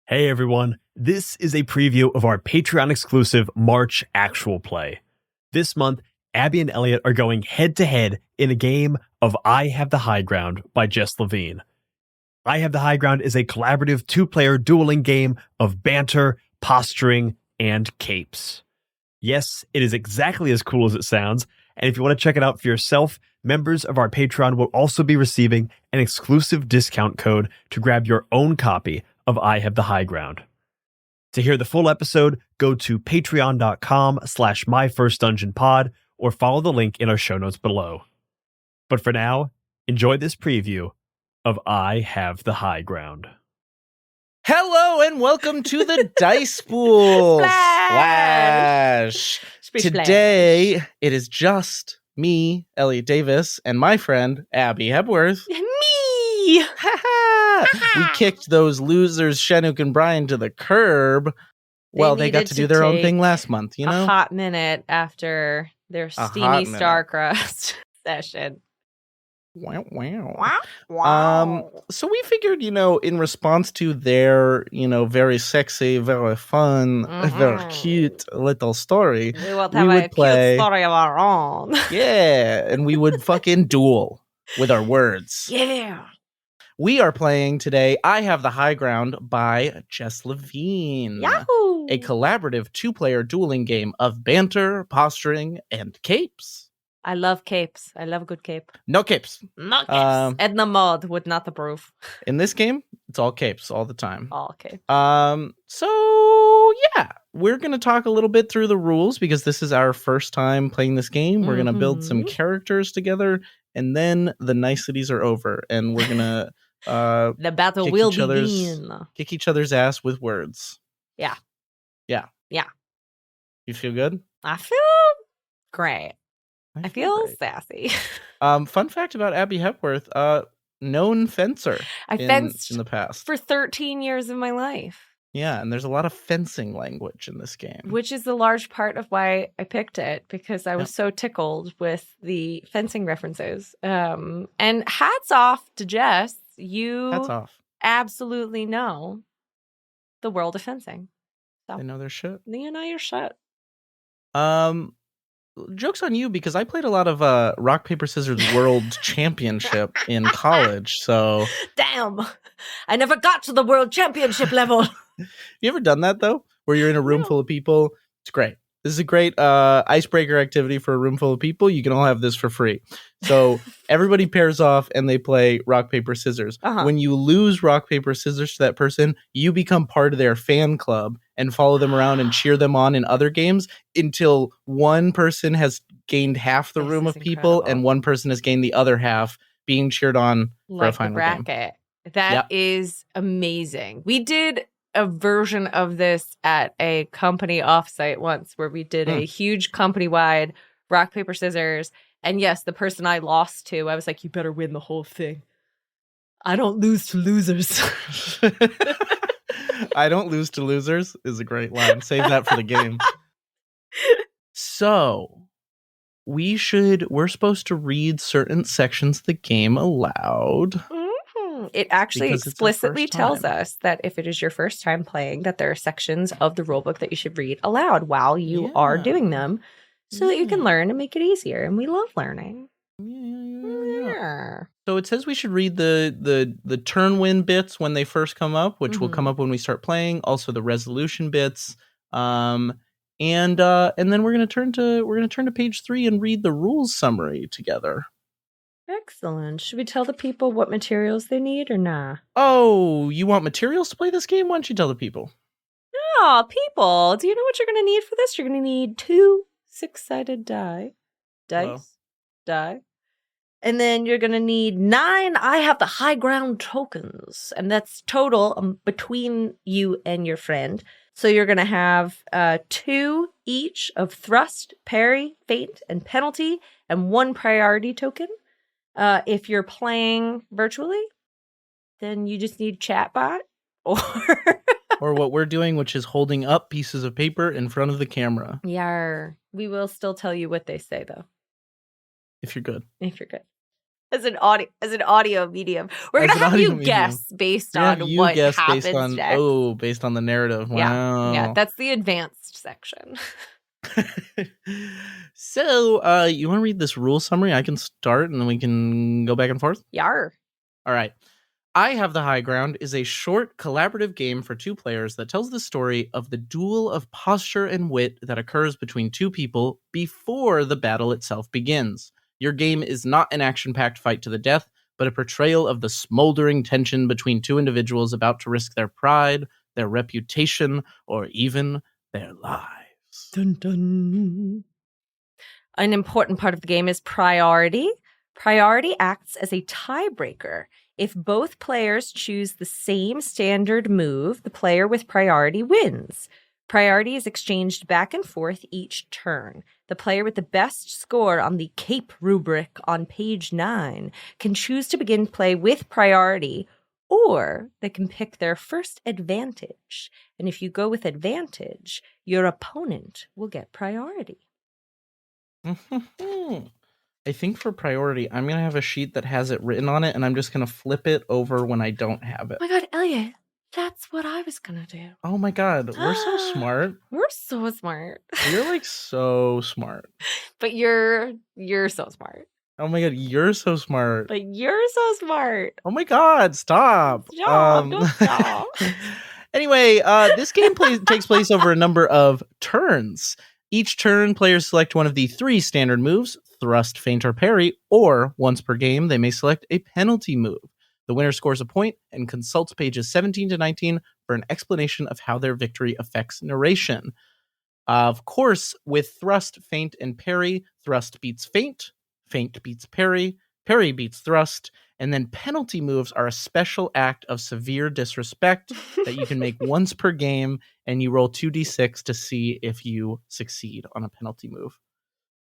Hey everyone, this is a preview of our Patreon exclusive March actual play. This month, Abby and Elliot are going head to head in a game of I Have the High Ground by Jess Levine. I Have the High Ground is a collaborative two-player dueling game of banter, posturing, and capes. Yes, it is exactly as cool as it sounds, and if you want to check it out for yourself, members of our Patreon will also be receiving an exclusive discount code to grab your own copy of I Have the High Ground. To hear the full episode, go to patreon.com/myfirstdungeonpod or follow the link in our show notes below. But for now, enjoy this preview of I Have the High Ground. Hello and welcome to the Dice Pool. Splash. Today, it is just me, Elliot Davis, and my friend, Abby Hepworth. Me! We kicked those losers, Chinook and Brian, to the curb. Well, they got to do their own thing last month, you know? A hot minute after their steamy Starcrust session. Wow. So we figured, in response to their, very sexy, very fun, very cute little story, we would have a cute story of our own. Yeah, and we would fucking duel with our words. Yeah. We are playing today I Have the High Ground by Jess Levine. Yahoo! A collaborative two-player dueling game of banter, posturing, and capes. I love capes. I love a good cape. No capes. No capes. Edna Mode would not approve. In this game, it's all capes all the time. All capes. So yeah, we're going to talk a little bit through the rules because this is our first time playing this game. We're going to build some characters together, and then the niceties are over, and we're going to the battle will begin. Kick each other's ass with words. Yeah. You feel good? I feel great. I feel sassy. Fun fact about Abby Hepworth, known fencer. I fenced in the past for 13 years of my life. Yeah, and there's a lot of fencing language in this game. Which is a large part of why I picked it, because I was so tickled with the fencing references. And hats off to Jess. Hats off. Absolutely know the world of fencing. So, they know their shit. You know your shit. Joke's on you, because I played a lot of Rock, Paper, Scissors World Championship in college, so... Damn! I never got to the World Championship level! You ever done that, though? Where you're in a room full of people? It's great. This is a great icebreaker activity for a room full of people. You can all have this for free. So everybody pairs off and they play rock, paper, scissors. When you lose rock, paper, scissors to that person, you become part of their fan club and follow them around and cheer them on in other games until one person has gained half the room of people and one person has gained the other half being cheered on for a final bracket. Game. That is amazing. We did a version of this at a company offsite once where we did a huge company-wide rock, paper, scissors. And yes, the person I lost to, I was like, you better win the whole thing. I don't lose to losers. I don't lose to losers is a great line. Save that for the game. So we're supposed to read certain sections of the game aloud. It actually explicitly tells us that if it is your first time playing, that there are sections of the rulebook that you should read aloud while you are doing them so that you can learn and make it easier. And we love learning. Yeah. So it says we should read the turn win bits when they first come up, which will come up when we start playing. Also the resolution bits. And then we're going to turn to page 3 and read the rules summary together. Excellent. Should we tell the people what materials they need or nah? Oh, you want materials to play this game? Why don't you tell the people? Oh, people, do you know what you're going to need for this? You're going to need 2 6-sided die. And then you're going to need 9 I Have the High Ground tokens. And that's total between you and your friend. So you're going to have 2 each of thrust, parry, feint, and penalty, and 1 priority token. If you're playing virtually, then you just need chatbot or what we're doing, which is holding up pieces of paper in front of the camera. Yeah, we will still tell you what they say, though. If you're good. as an audio medium. We're As gonna an have audio you medium. guess based We're gonna have on you what guess happens based on next. based on the narrative. Yeah, Wow. that's the advanced section. So, you want to read this rule summary? I can start, and then we can go back and forth. Yar. All right. I Have the High Ground is a short, collaborative game for 2 players that tells the story of the duel of posture and wit that occurs between 2 people before the battle itself begins. Your game is not an action-packed fight to the death, but a portrayal of the smoldering tension between 2 individuals about to risk their pride, their reputation, or even their lives. Dun, dun. An important part of the game is priority. Priority acts as a tiebreaker. If both players choose the same standard move, the player with priority wins. Priority is exchanged back and forth each turn. The player with the best score on the CAPE rubric on page 9 can choose to begin play with priority, or they can pick their first advantage. And if you go with advantage, your opponent will get priority. I think for priority, I'm going to have a sheet that has it written on it, and I'm just going to flip it over when I don't have it. Oh my god, Elliot, that's what I was going to do. Oh my god, we're so smart. We're so smart. You're like so smart. But you're so smart. Oh my god, you're so smart. But you're so smart. Oh my god, stop. Stop, don't stop. Anyway, this game takes place over a number of turns. Each turn, players select one of the 3 standard moves, thrust, feint, or parry, or once per game, they may select a penalty move. The winner scores a point and consults pages 17 to 19 for an explanation of how their victory affects narration. Of course, with thrust, feint, and parry, thrust beats feint beats parry, parry beats thrust, and then penalty moves are a special act of severe disrespect that you can make once per game, and you roll 2d6 to see if you succeed on a penalty move.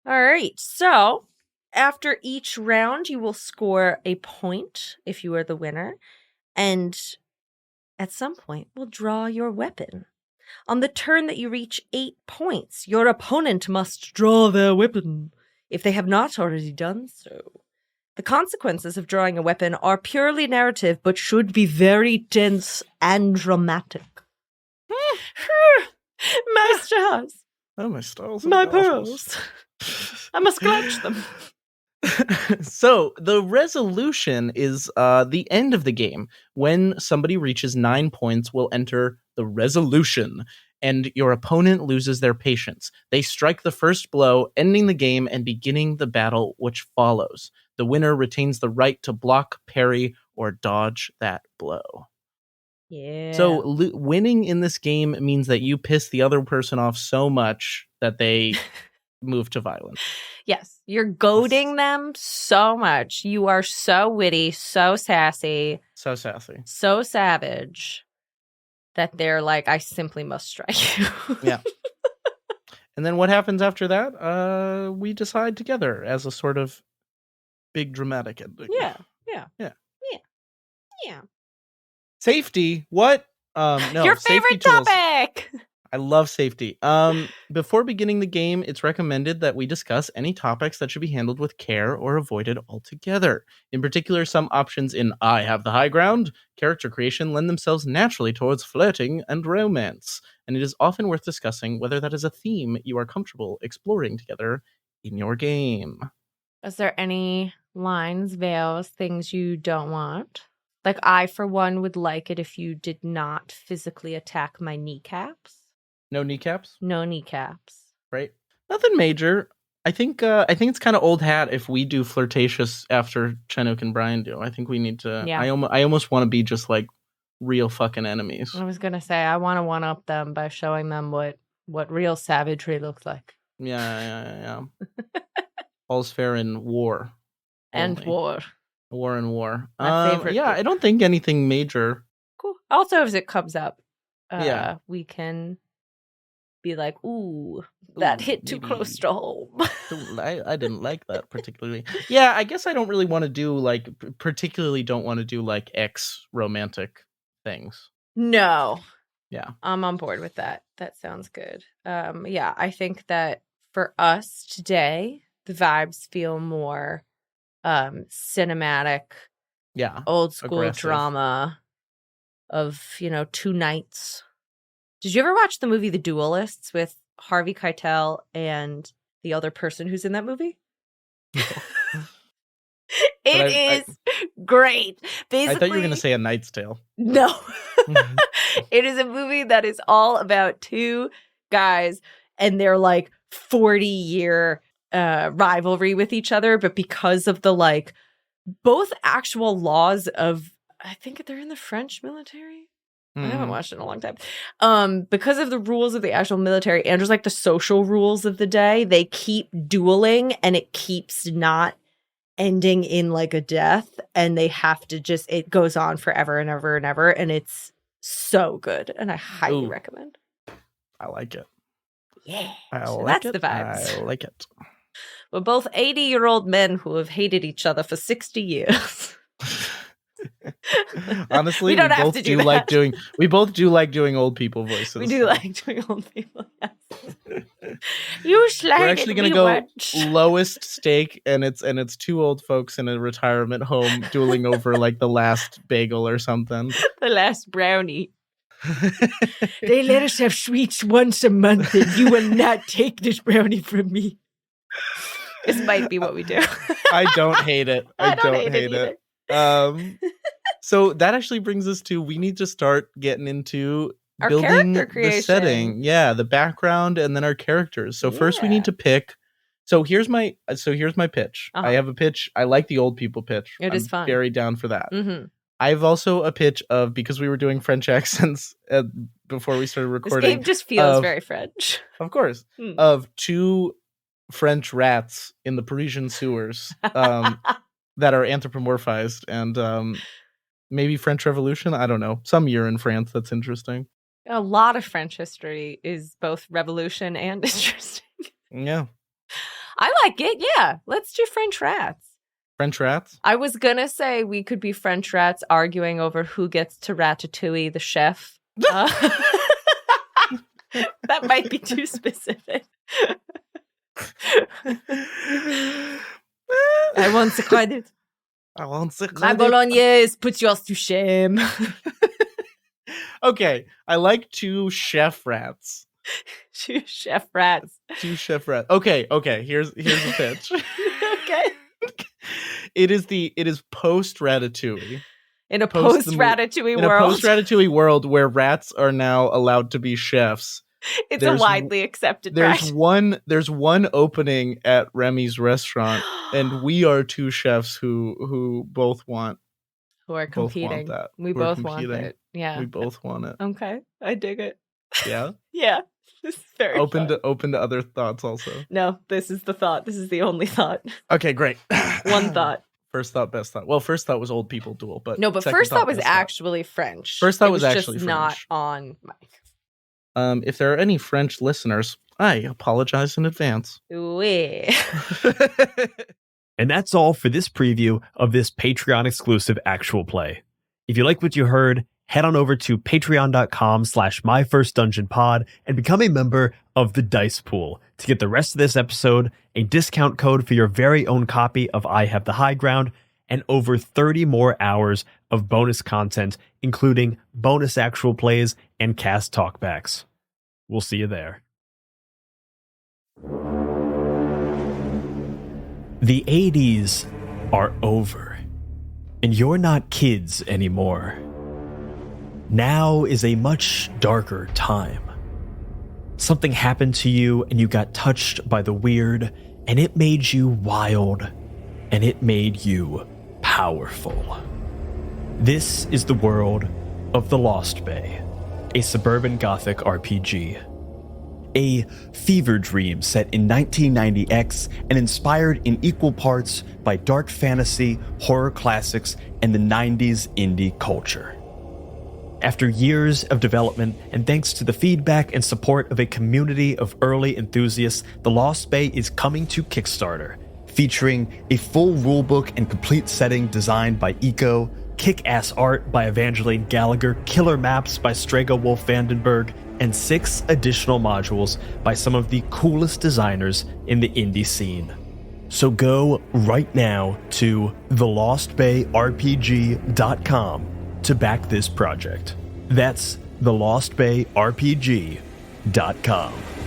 All right. So after each round, you will score a point if you are the winner. And at some point, we'll draw your weapon. On the turn that you reach 8 points, your opponent must draw their weapon if they have not already done so. The consequences of drawing a weapon are purely narrative, but should be very tense and dramatic. My stars. Oh, my stars. My pearls. I must clutch them. So the resolution is the end of the game. When somebody reaches 9 points, we'll enter the resolution, and your opponent loses their patience. They strike the first blow, ending the game and beginning the battle which follows. The winner retains the right to block, parry, or dodge that blow. Yeah. So winning in this game means that you piss the other person off so much that they move to violence. Yes, you're goading them so much. You are so witty, so sassy, So sassy. so savage that they're like, I simply must strike you. Yeah. And then what happens after that? We decide together as a sort of big dramatic ending. Yeah. Safety. What? No. Your safety favorite tools. topic. I love safety. Before beginning the game, it's recommended that we discuss any topics that should be handled with care or avoided altogether. In particular, some options in I Have the High Ground, character creation, lend themselves naturally towards flirting and romance, and it is often worth discussing whether that is a theme you are comfortable exploring together in your game. Is there any lines, veils, things you don't want? Like, I, for one, would like it if you did not physically attack my kneecaps. No kneecaps? No kneecaps. Right. Nothing major. I think it's kind of old hat if we do flirtatious after Chinook and Brian do. I think we need to. Yeah. I almost want to be just like real fucking enemies. I was gonna say I want to one up them by showing them what real savagery looks like. Yeah. All's fair in war. And only. war. War and war. My favorite. Yeah, I don't think anything major. Cool. Also, if it comes up, Yeah. we can be like, ooh, that hit too maybe. close to home. I didn't like that particularly. Yeah, I guess I don't really want to do like particularly don't want to do like ex romantic things. No. Yeah. I'm on board with that. That sounds good. Yeah, I think that for us today, the vibes feel more cinematic, Yeah. old school aggressive. drama of, two knights. Did you ever watch the movie The Duelists with Harvey Keitel and the other person who's in that movie? It is great. Basically, I thought you were going to say A Knight's Tale. No. It is a movie that is all about two guys and their 40-year rivalry with each other, but because of the both actual laws of, I think they're in the French military. I haven't watched it in a long time. Because of the rules of the actual military and just the social rules of the day, they keep dueling and it keeps not ending in a death, and they have to it goes on forever and ever and ever, and it's so good, and I highly recommend. I like it. Yeah. That's the vibes. I like it. We're both 80-year-old men who have hated each other for 60 years. Honestly, we both do like doing old people voices. We do like doing old people, yes. You slighted We're actually going to go lowest stake, and it's two old folks in a retirement home dueling over the last bagel or something. The last brownie. They let us have sweets once a month, and you will not take this brownie from me. This might be what we do. I don't hate it. I don't hate it. So that actually brings us to, we need to start getting into our building character creation. The setting. Yeah, the background, and then our characters. So first we need to pick. So here's my pitch. Uh-huh. I have a pitch. I like the old people pitch. It is fun. Very down for that. Mm-hmm. I have also a pitch of, because we were doing French accents before we started recording. This game just feels very French. Of course. Of two French rats in the Parisian sewers that are anthropomorphized, and maybe French Revolution. I don't know. Some year in France that's interesting. A lot of French history is both revolution and interesting. Yeah. I like it. Yeah. Let's do French rats. French rats? I was going to say we could be French rats arguing over who gets to Ratatouille the chef. That might be too specific. I want the credit. My bolognaise puts yours to shame. Okay, I like two chef rats. Two chef rats. Okay, here's the pitch. Okay. It is post-Ratatouille. In a post-Ratatouille world. In a post-Ratatouille world where rats are now allowed to be chefs. It's a widely accepted practice. There's one opening at Remy's restaurant, and we are two chefs who both want. Who are competing. We both want it. Yeah. We both want it. Okay. I dig it. Yeah? Yeah. This is very open fun. to other thoughts also. No, this is the thought. This is the only thought. Okay, great. One thought. First thought, best thought. Well, first thought was old people duel, but no, but first thought was actually French. First thought was actually just French. Not on mic. If there are any French listeners, I apologize in advance. Oui. And that's all for this preview of this Patreon exclusive actual play. If you like what you heard, head on over to patreon.com/myfirstdungeonpod and become a member of the Dice Pool to get the rest of this episode, a discount code for your very own copy of I Have the High Ground, and over 30 more hours of bonus content, including bonus actual plays and cast talkbacks. We'll see you there. The 80s are over, and you're not kids anymore. Now is a much darker time. Something happened to you and you got touched by the weird, and it made you wild, and it made you powerful. This is the world of The Lost Bay, a suburban gothic RPG. A fever dream set in 1990X and inspired in equal parts by dark fantasy, horror classics, and the 90s indie culture. After years of development, and thanks to the feedback and support of a community of early enthusiasts, The Lost Bay is coming to Kickstarter, featuring a full rulebook and complete setting designed by Eco, kick-ass art by Evangeline Gallagher, killer maps by Strega Wolf Vandenberg, and 6 additional modules by some of the coolest designers in the indie scene. So go right now to thelostbayrpg.com to back this project. That's thelostbayrpg.com.